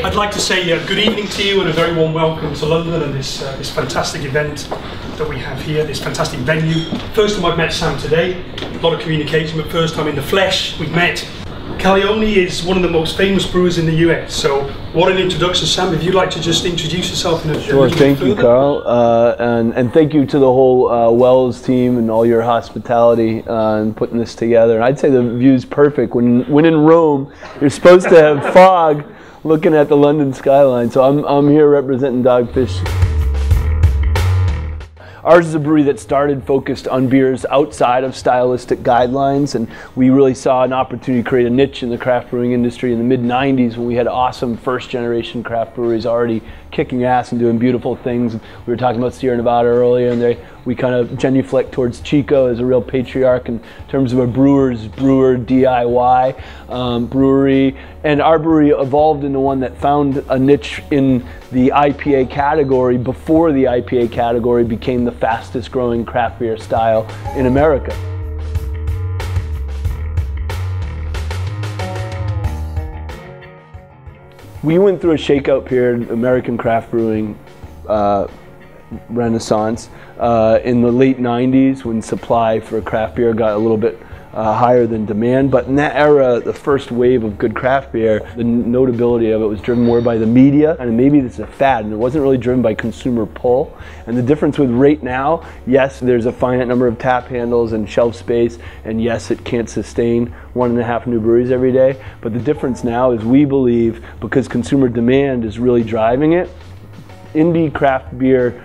I'd like to say good evening to you and a very warm welcome to London and this fantastic event that we have here, this fantastic venue. First time I've met Sam today, a lot of communication, but first time in the flesh we've met. Calagione is one of the most famous brewers in the US, so what an introduction. Sam, if you'd like to just introduce yourself in a Sure, thank you, Carl, and thank you to the whole Wells team and all your hospitality in putting this together. And I'd say the view's perfect. When in Rome, you're supposed to have fog looking at the London skyline, so I'm here representing Dogfish. Ours is a brewery that started focused on beers outside of stylistic guidelines, and we really saw an opportunity to create a niche in the craft brewing industry in the mid-90s when we had awesome first-generation craft breweries already kicking ass and doing beautiful things. We were talking about Sierra Nevada earlier, and we kind of genuflect towards Chico as a real patriarch in terms of a brewer DIY brewery. And our brewery evolved into one that found a niche in the IPA category before the IPA category became the fastest growing craft beer style in America. We went through a shakeout period, American craft brewing renaissance, in the late 90s when supply for craft beer got a little bit higher than demand. But in that era, the first wave of good craft beer, the notability of it was driven more by the media, and maybe this is a fad, and it wasn't really driven by consumer pull. And the difference with right now, yes, there's a finite number of tap handles and shelf space, and yes, it can't sustain 1.5 new breweries every day. But the difference now is we believe, because consumer demand is really driving it, indie craft beer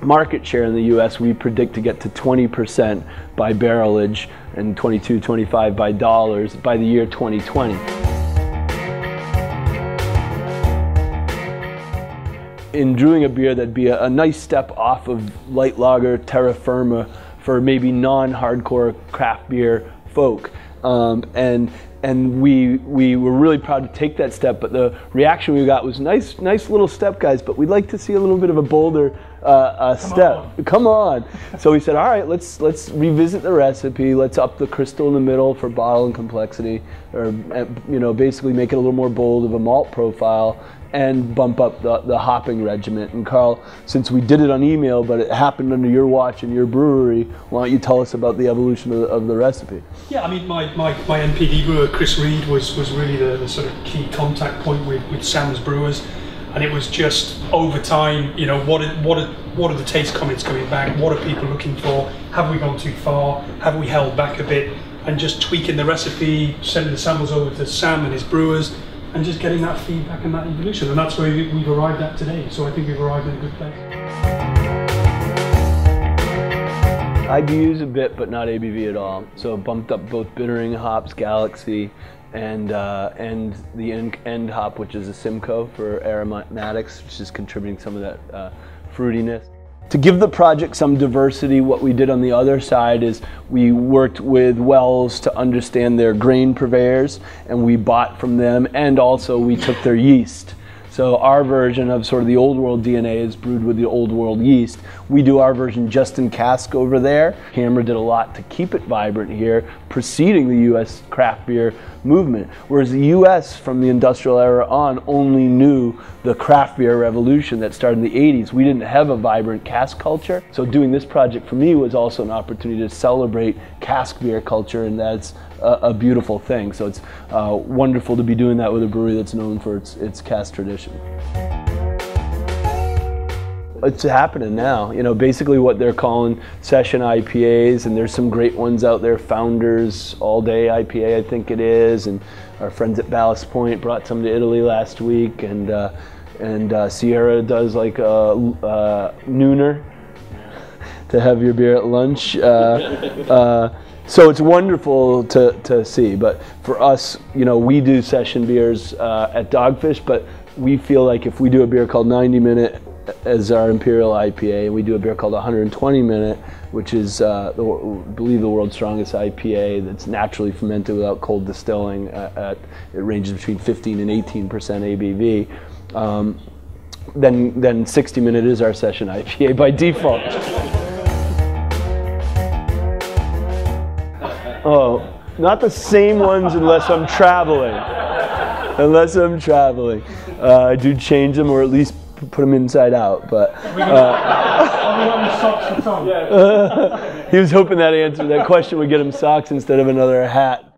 market share in the US, we predict to get to 20% by barrelage and 25 by dollars by the year 2020. In brewing a beer that'd be a nice step off of light lager, terra firma for maybe non-hardcore craft beer folk. And we were really proud to take that step, but the reaction we got was nice little step, guys, but we'd like to see a little bit of a bolder step. Come on. So we said, all right, let's revisit the recipe. Let's up the crystal in the middle for bottle and complexity, or basically make it a little more bold of a malt profile, and bump up the hopping regiment. And Carl, since we did it on email, but it happened under your watch in your brewery, why don't you tell us about the evolution of the recipe? Yeah, I mean, my NPD brewer, Chris Reed, was really the sort of key contact point with Sam's Brewers. And it was just over time, what are the taste comments coming back? What are people looking for? Have we gone too far? Have we held back a bit? And just tweaking the recipe, sending the samples over to Sam and his brewers, and just getting that feedback and that evolution. And that's where we've arrived at today. So I think we've arrived in a good place. IBUs a bit, but not ABV at all. So bumped up both bittering hops, Galaxy, and the end hop, which is a Simcoe for aromatics, which is contributing some of that fruitiness. To give the project some diversity, what we did on the other side is we worked with Wells to understand their grain purveyors, and we bought from them, and also we took their yeast. So our version of sort of the old world DNA is brewed with the old world yeast. We do our version just in cask over there. Hammer did a lot to keep it vibrant here, preceding the US craft beer movement. Whereas the US from the industrial era on only knew the craft beer revolution that started in the 80s. We didn't have a vibrant cask culture. So doing this project for me was also an opportunity to celebrate cask beer culture, and that's a beautiful thing. So it's wonderful to be doing that with a brewery that's known for its cask tradition. It's happening now. Basically what they're calling session IPAs, and there's some great ones out there. Founders All Day IPA, I think it is, and our friends at Ballast Point brought some to Italy last week, and Sierra does like a nooner to have your beer at lunch. So it's wonderful to see, but for us, we do session beers at Dogfish, but we feel like if we do a beer called 90 Minute as our Imperial IPA, and we do a beer called 120 Minute, which is, I believe, the world's strongest IPA that's naturally fermented without cold distilling, it ranges between 15 and 18% ABV, then 60 Minute is our session IPA by default. Oh, not the same ones unless I'm traveling. unless I'm traveling. I do change them or at least put them inside out. But he was hoping that answer that question would get him socks instead of another hat.